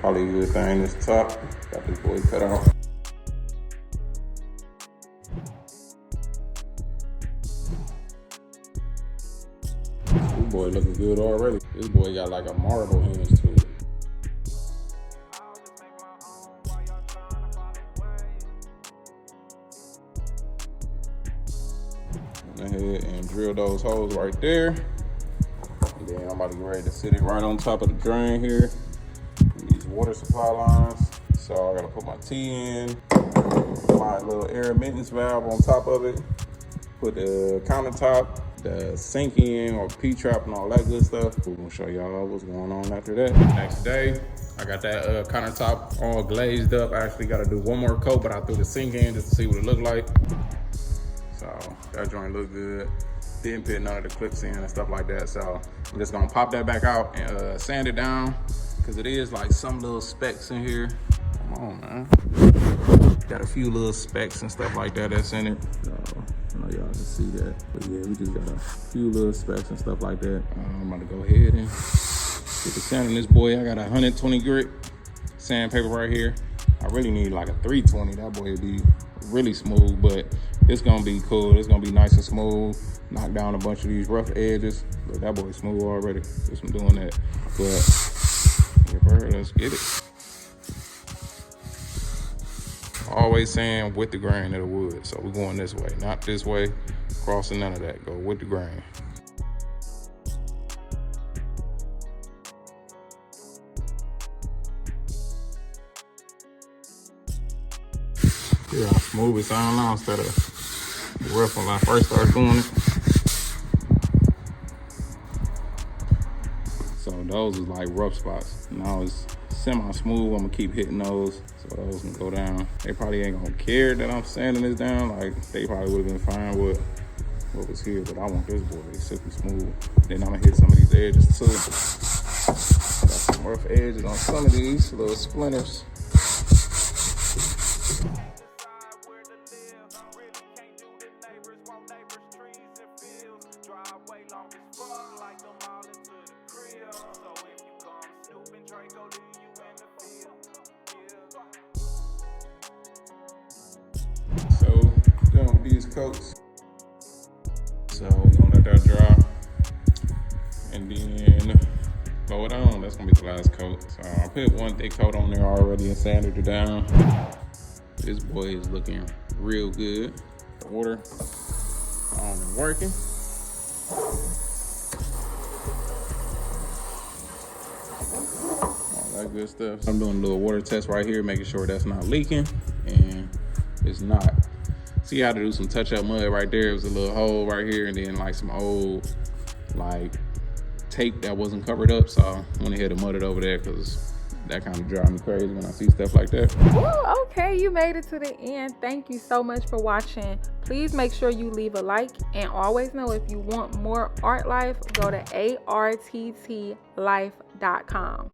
Polyurethane this top. Got this boy cut out. This boy looking good already. This boy got like a marble hinge to it. Go ahead and drill those holes right there. And then I'm about to get ready to sit it right on top of the drain here. These water supply lines. So I gotta put my T in, my little air admittance valve on top of it, put the countertop, the sink in or P-trap and all that good stuff. We're gonna show y'all what's going on after that. Next day, I got that countertop all glazed up. I actually gotta do one more coat, but I threw the sink in just to see what it looked like. So that joint looked good. Didn't put none of the clips in and stuff like that. So I'm just gonna pop that back out and sand it down, because it is like some little specks in here. Come on, man. Got a few little specks and stuff like that that's in it. So I know y'all can see that. But yeah, we just got a few little specks and stuff like that. I'm about to go ahead and get the sand on this boy. I got a 120 grit sandpaper right here. I really need like a 320. That boy would be really smooth, but it's gonna be cool. It's gonna be nice and smooth. Knock down a bunch of these rough edges. But that boy's smooth already, just from doing that. But yeah, bro, let's get it. Always saying with the grain of the wood. So we're going this way, not this way, crossing none of that. Go with the grain. Yeah, smooth it sound now instead of rough when I first started doing it. So those is like rough spots. Now it's semi-smooth. I'm gonna keep hitting those so those can go down. They probably ain't gonna care that I'm sanding this down. Like they probably would have been fine with what was here, but I want this boy super smooth. Then I'm gonna hit some of these edges too. Got some rough edges on some of these little splinters. So done with these coats. So we're gonna let that dry and then blow it on. That's gonna be the last coat. So I put one thick coat on there already and sanded it down. This boy is looking real good. The water on and working. All that good stuff. I'm doing a little water test right here, making sure that's not leaking, and it's not. See, I had to do some touch-up mud right there. It was a little hole right here, and then like some old like tape that wasn't covered up. So I went ahead and mudded over there because that kind of drives me crazy when I see stuff like that. Ooh, okay, you made it to the end. Thank you so much for watching. Please make sure you leave a like, and always know if you want more art life, go to ARTTlife.com.